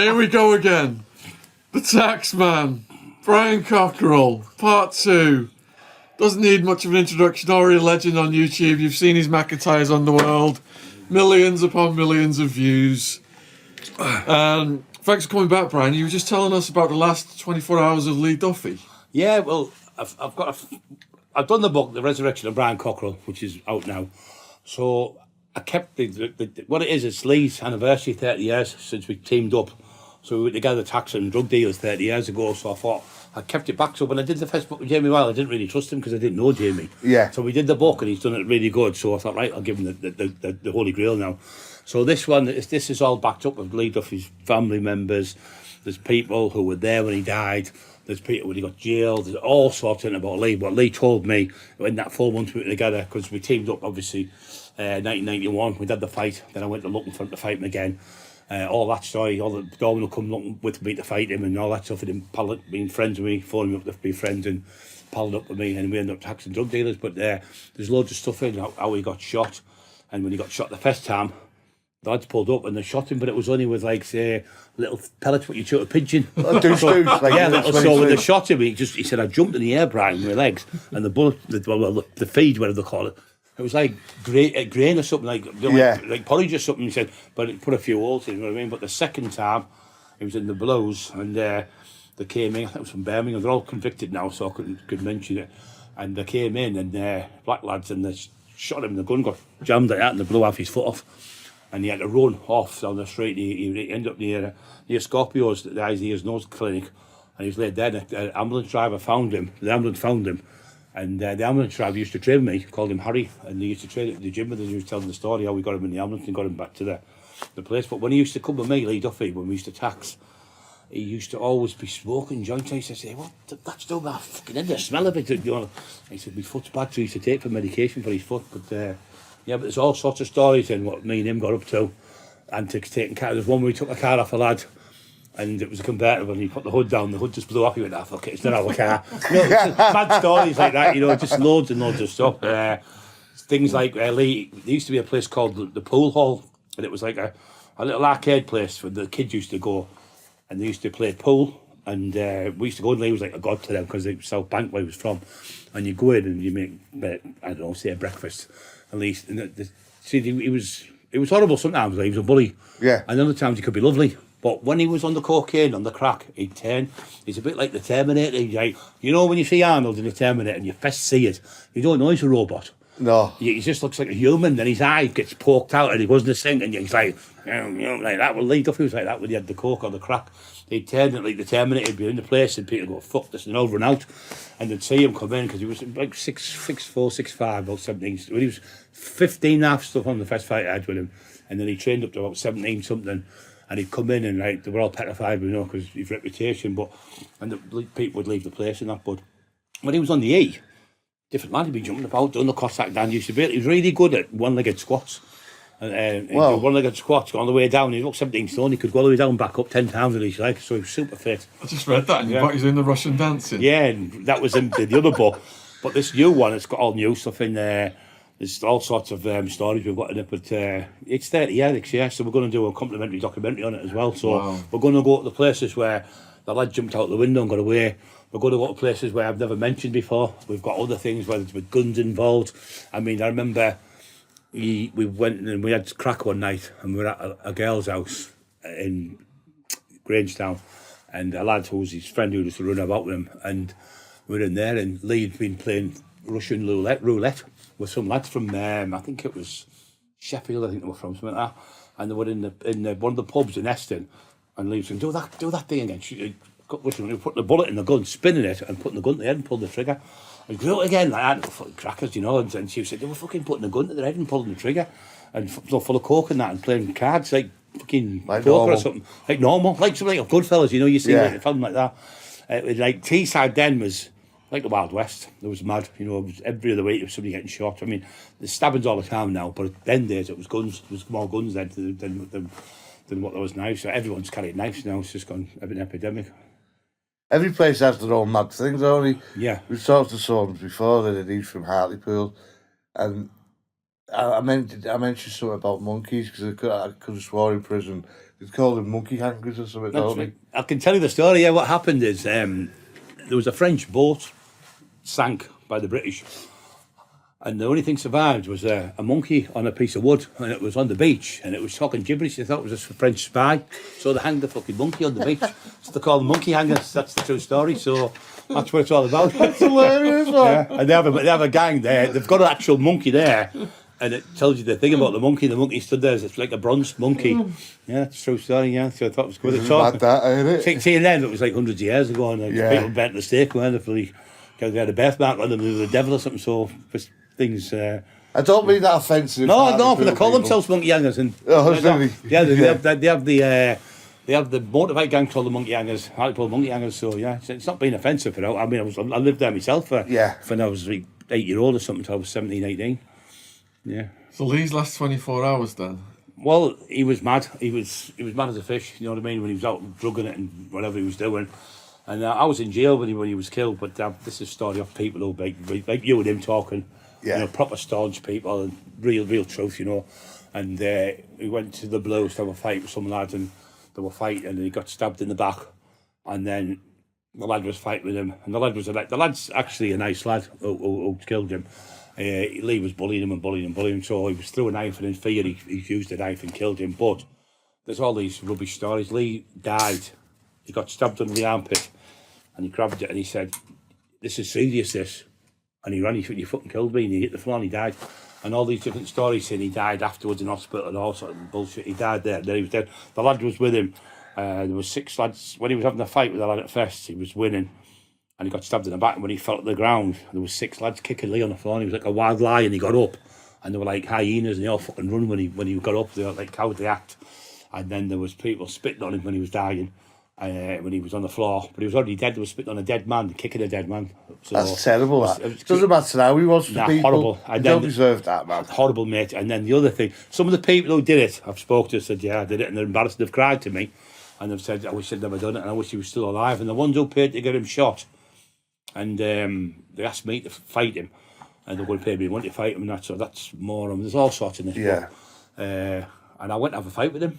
Here we go again. The Taxman, Brian Cockerill, Part 2. Doesn't need much of an introduction, already a legend on YouTube. You've seen his McIntyres on the world. Millions upon millions of views. Thanks for coming back, Brian. You were just telling us about the last 24 hours of Lee Duffy. Yeah, well, I've done the book, The Resurrection of Brian Cockerill, which is out now. So I kept what it is, it's Lee's anniversary, 30 years since we teamed up. So we were together, Taxman drug dealers 30 years ago. So I thought I kept it back. So when I did the first book with Jamie Weil, I didn't really trust him because I didn't know Jamie. Yeah. So we did the book and he's done it really good. So I thought, right, I'll give him the Holy Grail now. So this is all backed up with Lee Duffy's family members. There's people who were there when he died. There's people when he got jailed. There's all sorts of about Lee. What Lee told me in that 4 months we were together, because we teamed up, obviously, 1991. We did the fight. Then I went to looking for him to fight him again. All that story, all the Dorman will come looking with me to fight him and all that stuff. And him being friends with me, phoning me up to be friends and palling up with me, and we ended up taxing drug dealers. But there's loads of stuff in how he got shot. And when he got shot the first time, the lads pulled up and they shot him, but it was only with, like, say, little pellets what you shoot a pigeon. Like So when they shot him, he said, I jumped in the air, Brian, with my legs, and the bullet, the feed, whatever they call it, it was like grain or something, like porridge or something, he said, but it put a few holes in, you know what I mean? But the second time, he was in the Blues, and they came in, I think it was from Birmingham, they're all convicted now, so I couldn't mention it, and they came in, and black lads, and they shot him, and the gun got jammed like that, and they blew half his foot off. And he had to run off down the street. He ended up near Scorpio's, the eyes, ears, nose clinic, and he was laid dead. The ambulance driver found him. The ambulance found him, and the ambulance driver used to train me. Called him Harry, and he used to train at the gym with us. He was telling the story how we got him in the ambulance and got him back to the place. But when he used to come with me, Lee Duffy, when we used to tax, he used to always be smoking joints. I used to say, "What? That's still that fucking in the smell of it." You know, he said, "My foot's bad," so he used to take for medication for his foot, but. Yeah, but there's all sorts of stories in what me and him got up to. Antics, taking car. There's one where we took a car off a lad, and it was a convertible, and he put the hood down, the hood just blew off. He went, "Ah, fuck it, it's not our car." You know, it's mad stories like that, you know, just loads and loads of stuff. Things like Lee, there used to be a place called the Pool Hall, and it was like a little arcade place where the kids used to go, and they used to play pool. And we used to go, and Lee was like a god to them because it was South Bank where he was from. And you go in and you make, I don't know, say a breakfast. At least, and he was horrible sometimes. Like, he was a bully. Yeah. And other times he could be lovely. But when he was on the cocaine, on the crack, he'd turn. He's a bit like the Terminator. He's like, you know, when you see Arnold in the Terminator and you first see it, you don't know he's a robot. No. He just looks like a human. Then his eye gets poked out and he wasn't a sink, and he's like that. Well, Lee Duffy was like that when he had the coke or the crack. He'd turn it like the Terminator. He'd be in the place and people go, "Fuck this," and over and out. And they'd see him come in because he was like 6'4", 6'5", about 17. When he was 15 and a half stuff on the first fight I had with him, and then he trained up to about 17 something, and he'd come in and like they were all petrified, you know, because his reputation. And the people would leave the place and that. But when he was on the E, different lad, he'd be jumping about, doing the Cossack Dan. He was really good at one-legged squats. And one-legged squats on the way down. He looked 17 stone. He could go all the way down, back up 10 times with his legs. So he was super fit. I just read that, and you thought he was in the Russian dancing. Yeah, and that was in the other book. But this new one, it's got all new stuff in there. There's all sorts of stories we've got in it. But it's 30 years next year, so we're going to do a complimentary documentary on it as well. So We're going to go to the places where the lad jumped out the window and got away. We're going to go to places where I've never mentioned before. We've got other things, whether it's with guns involved. I mean, I remember we went and we had crack one night, and we were at a girl's house in Grangetown, and a lad who was his friend who used to run about with him, and we were in there, and Lee had been playing Russian roulette with some lads from I think it was Sheffield, I think they were from, something like that, and they were in one of the pubs in Eston, and Lee was saying, do that thing again. She put the bullet in the gun, spinning it, and putting the gun to the head and pulled the trigger. And do it again like that, and fucking crackers, you know. And she said they were fucking putting the gun to their head and pulling the trigger, and full of coke and that, and playing cards like fucking like poker normal. Or something, like normal, like something like Goodfellas, you know. You see like a film like that. Like Teesside then was like the Wild West. It was mad, you know. It was every other week there was somebody getting shot. I mean, there's stabbings all the time now, but then days it was guns. There was more guns then than what there was now. So everyone's carrying knives now. It's just gone an epidemic. Every place has their own mad things, don't they? Yeah. We've talked to someone before that he's from Hartlepool, and I mentioned something about monkeys because I could have swore in prison It's called them monkey hangers or something, That's don't right. they? I can tell you the story. Yeah, what happened is there was a French boat sank by the British, and the only thing survived was a monkey on a piece of wood, and it was on the beach, and it was talking gibberish. They thought it was a French spy, so they hanged the fucking monkey on the beach. So they call them monkey hangers. That's the true story. So that's what it's all about. That's hilarious, man. Yeah, and they have a gang there. They've got an actual monkey there, and it tells you the thing about the monkey. The monkey stood there. It's like a bronze monkey. Yeah, it's a true story. Yeah, so I thought it was good at talking. Mad that, ain't it? See, then it was like hundreds of years ago, and people bent the stake, weren't they? Because they had a birthmark on them, they were the devil or something. So things. I don't mean that offensive. No, but they call themselves monkey hangers, and yeah, they have the motorbike gang called the monkey hangers, Hartlepool monkey hangers. So yeah, it's not being offensive for that. I mean, I lived there myself for when I was like 8-year-old or something. Until I was 17, 18. Yeah. So these last 24 hours then? Well, he was mad. He was mad as a fish. You know what I mean? When he was out drugging it and whatever he was doing. And I was in jail when he was killed. But this is a story of people who like you and him talking. Yeah. You know, proper staunch people and real truth. You know. And he went to the Blues to have a fight with some lads, and they were fighting, and he got stabbed in the back. And then the lad was fighting with him, and the lad's actually a nice lad who killed him. Lee was bullying him, so he was threw a knife in his fear. He used a knife and killed him. But there's all these rubbish stories. Lee died. He got stabbed under the armpit, and he grabbed it and he said, "This is serious, this." And he ran. He said, "You fucking killed me," and he hit the floor and he died. And all these different stories saying he died afterwards in hospital and all sort of bullshit. He died there. Then he was dead. The lad was with him. There was 6 lads. When he was having a fight with the lad at first, he was winning. And he got stabbed in the back, and when he fell to the ground, there was 6 lads kicking Lee on the floor, and he was like a wild lion. He got up, and they were like hyenas, and they all fucking run when he got up. They were like cowardly act. And then there was people spitting on him when he was dying, when he was on the floor. But he was already dead. They were spitting on a dead man, kicking a dead man. So that's terrible. It doesn't matter how he was for people. Horrible. They don't deserve that, man. Horrible, mate. And then the other thing, some of the people who did it, I've spoken to, said, yeah, I did it, and they're embarrassed. They've cried to me, and they've said, I wish I'd never done it, and I wish he was still alive. And the ones who paid to get him shot, and they asked me to fight him, and they were going to pay me money to fight him, and that's more. There's all sorts in this book. And I went to have a fight with him.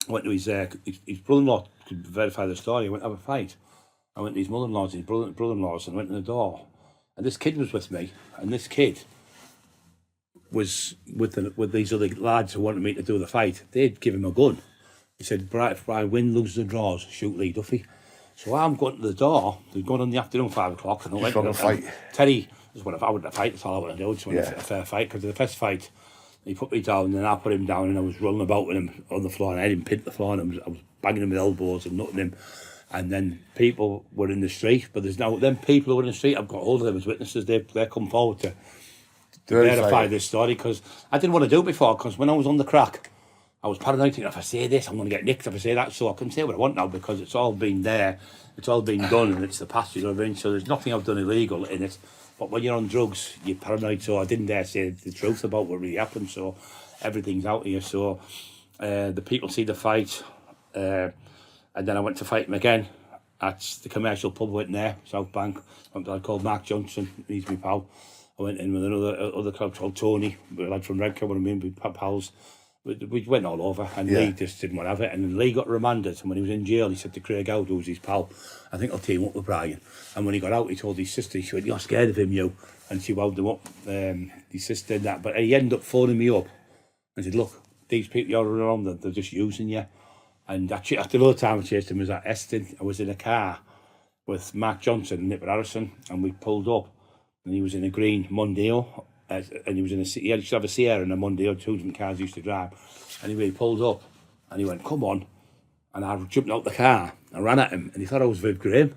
I went to his brother-in-law to verify the story. I went to have a fight. I went to his mother-in-law's, his brother-in-law's, and went to the door. And this kid was with me, and this kid was with these other lads who wanted me to do the fight. They'd give him a gun. He said, if I win, lose and draws, shoot Lee Duffy. So I'm going to the door. They're going on the afternoon, 5 o'clock, and I went to fight. Teddy, I want to fight. That's all I want to do. I just want a fair fight. Because the first fight, he put me down, and then I put him down, and I was rolling about with him on the floor, and I had him pinned to the floor, and I was banging him with elbows and nutting him. And then people were in the street, but there's now them people who were in the street. I've got hold of them as witnesses. They come forward to verify this story, because I didn't want to do it before. Because when I was on the crack, I was paranoid, thinking, if I say this, I'm going to get nicked. If I say that, so I can say what I want now, because it's all been there, it's all been done, and it's the past, you know what I mean? So there's nothing I've done illegal in it. But when you're on drugs, you're paranoid, so I didn't dare say the truth about what really happened, so everything's out here. So the people see the fight, and then I went to fight him again at the commercial pub. Went in there, South Bank. I called Mark Johnson, he's my pal. I went in with another club called Tony, a lad from Redcar, one of my pals. We went all over, and Lee just didn't want to have it. And Lee got remanded, and when he was in jail, he said to Craig Howard, who was his pal, I think I'll team up with Brian. And when he got out, he told his sister, she went, you're scared of him, you. And she wound him up, his sister did that. But he ended up phoning me up and said, look, these people you're around, they're just using you. And after another time I chased him, was at Eston. I was in a car with Mark Johnson and Nick Harrison, and we pulled up, and he was in a green Mondeo. And he was he used to have a Sierra and a Mondeo, 2 different cars he used to drive. Anyway, he pulled up and he went, come on. And I jumped out the car and ran at him, and he thought I was Viv Graham,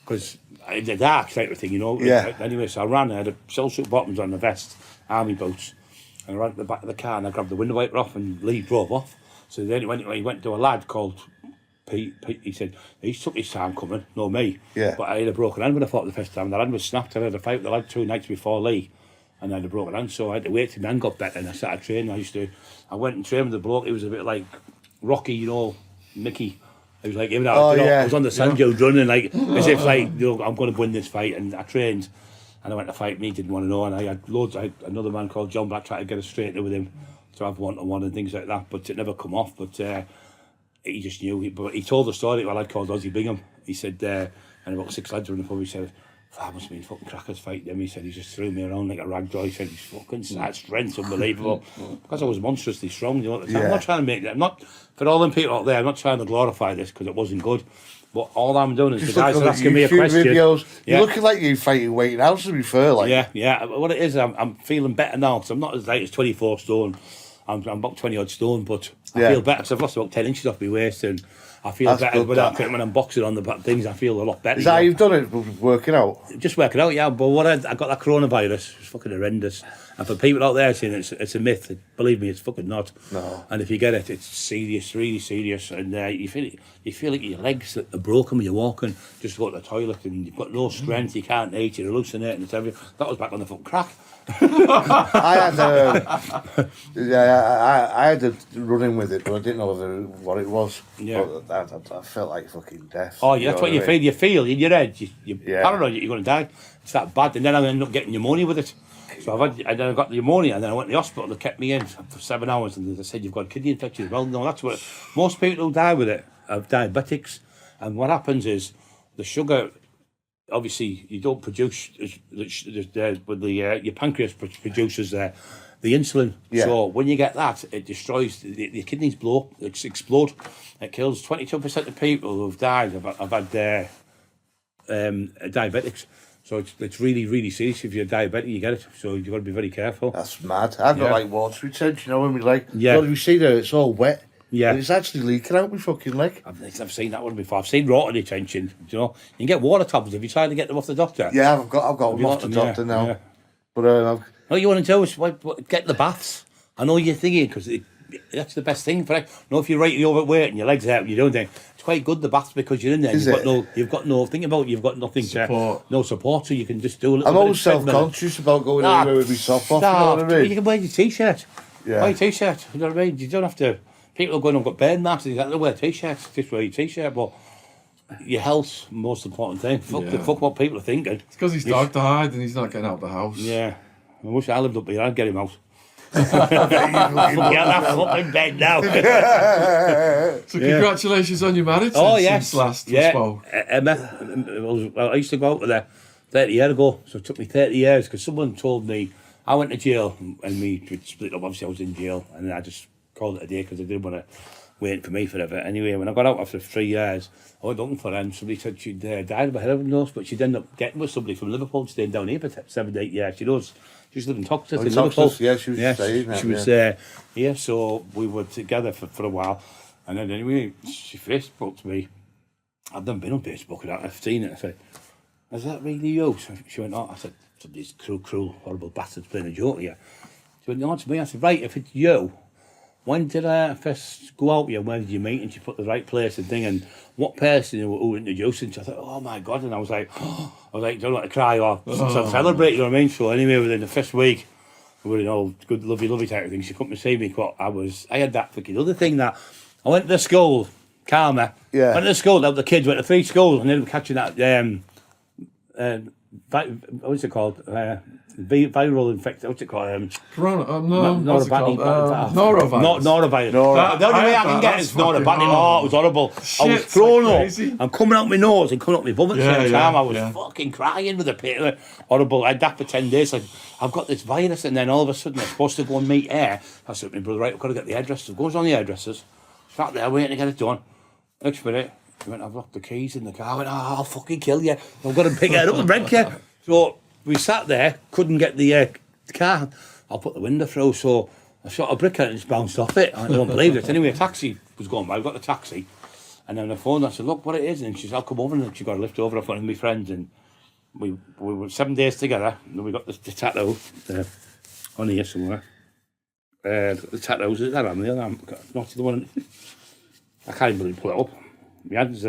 because in the dark type of thing, you know. Yeah. Anyway, so I ran, I had a shell suit bottoms on, the vest, army boots, and I ran to the back of the car and I grabbed the window wiper off, and Lee drove off. So then he went to a lad called Pete. He said, he took his time coming, no me. Yeah. But I had a broken hand when I fought the first time. The hand was snapped. I had a fight with the lad 2 nights before Lee, and I had a broken hand, so I had to wait till my hand got better, and I started training. I went and trained with the bloke. He was a bit like Rocky, you know, Mickey. It was like him. I was on the sand dunes running, like, as if, like, you know, I'm going to win this fight. And I trained, and I went to fight me, didn't want to know. And I had loads. I had another man called John Black, tried to get a straightener with him to have one-on-one and things like that, but it never come off. But he just knew. But he told the story to a lad called Ozzy Bingham. He said, and about 6 lads were in the pub, he said, that must have been fucking crackers fighting them. He said, he just threw me around like a rag doll. He said, he's fucking that strength, unbelievable. Because I was monstrously strong, you know. At the time. I'm not trying to make that. I'm not, for all them people out there, I'm not trying to glorify this because it wasn't good. But all I'm doing is Just the guys are asking me a YouTube question. Videos. You're looking like you fighting weight now, to be fair. Like. Yeah. What it is, I'm feeling better now because I'm not as light as 24 stone. I'm about 20 odd stone, but I feel better because I've lost about 10 inches off my waist and I feel better without when I'm boxing on the things. I feel a lot better. Is that how you've done it? Working out? Just working out, yeah. But what I got that coronavirus, it's fucking horrendous. And for people out there saying it's a myth, believe me, it's fucking not. No. And if you get it, it's serious, really serious. And you feel like your legs are broken when you're walking. Just go to the toilet and you've got no strength. You can't eat. You're hallucinating. It's everything. That was back on the fucking crack. I had a run-in with it, but I didn't know what it was. Yeah. But I felt like fucking death. Oh, yeah, that's what you feel. You feel in your head. You're paranoid you're going to die. It's that bad. And then I ended up getting pneumonia with it. So I got the pneumonia, and then I went to the hospital. They kept me in for 7 hours, and they said you've got kidney infection. Well, no, that's what most people who die with it are diabetics. And what happens is the sugar. Obviously, you don't produce your pancreas produces the insulin. Yeah. So when you get that, it destroys the kidneys. Explode. It kills 22% of people who've died. Have had diabetics. So it's really, really serious. If you're diabetic, you get it. So you've got to be very careful. That's mad. I've got like water retention. You know when we like, we see that it's all wet. Yeah. And it's actually leaking out my fucking leg. I've seen that one before. I've seen water retention. You know, you can get water tablets. Have you tried to get them off the doctor? Yeah, I've got them off the doctor now. Yeah. But all you want to do is get the baths. I know you're thinking because that's the best thing for it. No, if you're right, you're overweight and your legs out, and you don't think it's quite good the baths because you're in there. You've got no think about. You've got nothing no support, so you can just do a little. I'm always self-conscious about going anywhere with my top off. You know what I mean? You can wear your t-shirt. Yeah. Wear your t-shirt. You know what I mean? You don't have to. People are going, I've got burn marks, and they wear t-shirts, just wear your t-shirt, but your health's the most important thing. Fuck what people are thinking. It's because his dog died and he's not getting out of the house. Yeah. I wish I lived up here, I'd get him out. Get that fucking bed now. So congratulations on your marriage since last we spoke. I used to go out with her 30 years ago, so it took me 30 years, because someone told me, I went to jail, and we split up, obviously I was in jail, and I just called it a day because I didn't want to wait for me forever. Anyway, when I got out after 3 years, I went looking for her and somebody said she'd died of a heroin overdose, but she'd ended up getting with somebody from Liverpool, staying down here for 7 8 years. She was living in Toxteth in Liverpool. Yeah, she was staying she was here, so we were together for a while. And then anyway, she Facebooked me. I'd never been on Facebook and I've seen it. I said, is that really you? So she went, oh. I said, somebody's cruel, horrible bastards playing a joke here. She went, no, it's me. I said, right, if it's you, when did I first go out with you? Where did you meet? And she put the right place and thing. And what person who introduced her? And I thought, oh my God. And I was like, don't want to cry or celebrate, you know what I mean? So anyway, within the first week, we were in all good, lovey type of thing. She couldn't see me. But I had that fucking other thing that I went to the school, Karma. Yeah. Went to the school, the kids went to 3 schools and ended up catching that, what's it called? Viral infection. What's it called? Corona. No. What's it called? Norovirus. Norovirus. The only way I can get is norovirus. Oh, it was horrible. Shit, I was thrown like up. I'm coming out my nose and coming out my bum at the same time. I was yeah. fucking crying with the pain. Horrible. I had that for 10 days. Like, I've got this virus, and then all of a sudden I'm supposed to go and meet air. I said to my brother, right, I've got to get the hairdressers. Goes on the hairdressers. Sat there waiting to get it done. Next minute, he went, I've locked the keys in the car. I went, I'll fucking kill you. I've got to pick it up and break you. So we sat there, couldn't get the car. I'll put the window through, so I shot a brick at it and it's bounced off it. I don't believe it. Anyway, a taxi was going by. I got the taxi, and then the phone. I said, look what it is, and she said, I'll come over, and she got a lift over off one of my friends, and we were 7 days together, and we got the tattoo on here somewhere. The tattoos, is that on there? Not the one. I can't even really pull it up. My hands,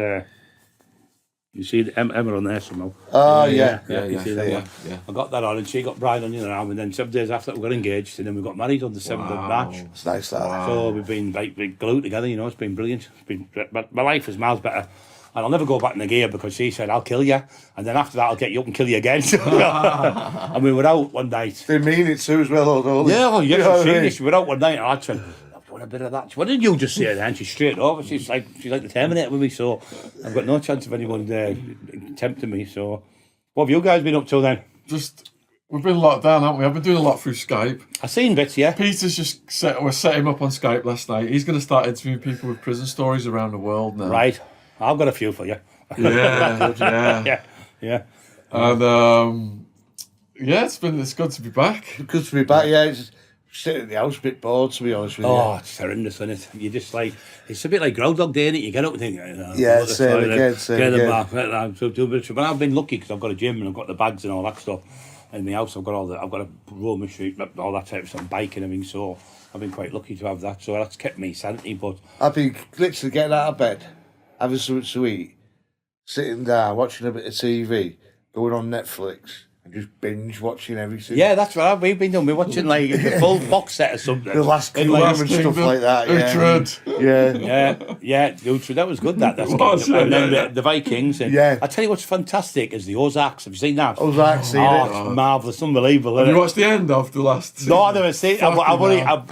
you see the Emma on there somehow. Oh, yeah. You see that one? Yeah. I got that on, and she got bride on the other arm, and then 7 days after we got engaged, and then we got married on the 7th of March. It's nice that. Wow. So we've been like glued together, you know, it's been brilliant. My life is miles better. And I'll never go back in the gear because she said, I'll kill you. And then after that, I'll get you up and kill you again. And we were out one night. They mean it too as well, don't they? Yeah, yes, serious. We were out one night and I said, want a bit of that. What did you just say then? She's straight over. She's like the Terminator with me, so I've got no chance of anyone tempting me. So, what have you guys been up to then? We've been locked down, haven't we? I've been doing a lot through Skype. I've seen bits, yeah. Peter's set him up on Skype last night. He's going to start interviewing people with prison stories around the world now. Right. I've got a few for you. Yeah. Yeah. And it's good to be back. Good to be back, yeah. It's sitting in the house a bit bored, to be honest with you. Oh, it's horrendous, isn't it? You just it's a bit like Groundhog Day, innit? You get up and think, same again. But I've been lucky because I've got a gym and I've got the bags and all that stuff. In my house, I've got a row machine, all that type of stuff, bike and everything. So I've been quite lucky to have that. So that's kept me sanity. But I've been literally getting out of bed, having something to eat, sitting down, watching a bit of TV, going on Netflix. Just binge watching everything. Yeah, that's what we've been doing. We're watching like the full box set or something. The Last Kingdom and stuff like that. Yeah. Attwood, that was good. That's good. And then the Vikings. And I tell you what's fantastic is the Ozarks. Have you seen that? Ozarks, it's marvellous, unbelievable. Have you watched the end of the last season? No, I've never seen it. I'm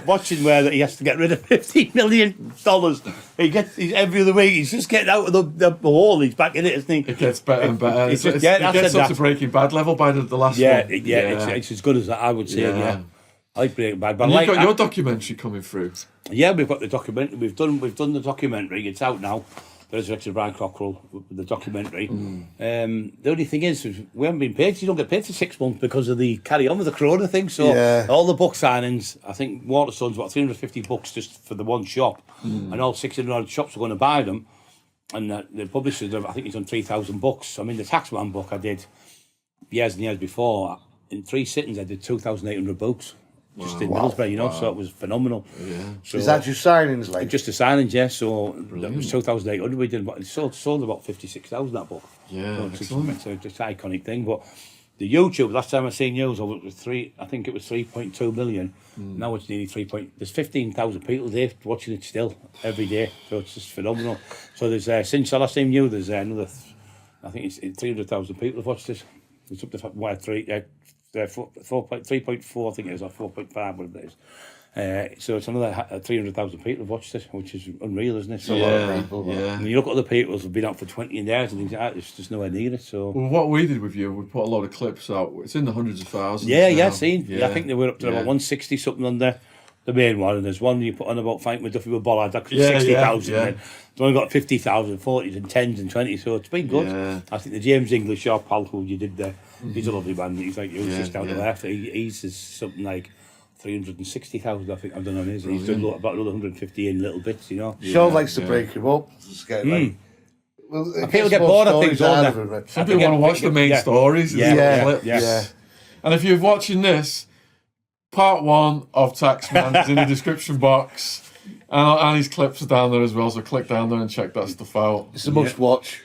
watching where he has to get rid of $50 million. He's every other week. He's just getting out of the hole. He's back in it, isn't he? It gets better and better. It gets up to Breaking Bad level by the last one. It's as good as that, I would say. Yeah. I like Breaking Bad, but you've got your documentary coming through. Yeah, we've got the documentary. We've done the documentary. It's out now. There's Richard Brian Cockerill with the documentary. The only thing is, we haven't been paid. You don't get paid for 6 months because of the carry on with the Corona thing. So all the book signings, I think Waterstone's about 350 books just for the one shop, and all 600 odd shops are going to buy them. And the publishers, I think he's done 3,000 books. I mean, the Taxman book I did years and years before. In 3 sittings, I did 2,800 books. Just in Middlesbrough, so it was phenomenal. Yeah. So, is that just signings, like? Just the signings, yeah. So that was 2,800. We did, it sold about 56,000 that book. Yeah, it's an iconic thing. But the YouTube, last time I seen yours, it was 3.2 million. Now it's nearly 3. There's 15,000 people there watching it still every day. So it's just phenomenal. So there's since I last seen you, there's another. I think it's 300,000 people have watched it. It's up to 3.4, I think it is, or 4.5, whatever it is. So it's another 300,000 people have watched it, which is unreal, isn't it? So a lot of people. When you look at other people who've been out for 20 years and things like that, it's just nowhere near it. So what we did with you, we put a lot of clips out. It's in the hundreds of thousands. I think they were up to about 160 something on the main one, and there's one you put on about fighting with Duffy with Bollard, that's 60,000. It's only got 50,000, 40s and 10s and 20s, so it's been good. I think the James English, your pal who you did there, he's a lovely man. He's like, just down the left. He's something like 360,000, I think I've done on his. He's done about another 150 in little bits, Shaun likes to break him up. People get bored of things, don't they? Some people want to watch the main stories. Clips. And if you're watching this, part 1 of Taxman is in the description box. And his clips are down there as well, so click down there and check that stuff out. It's a must watch.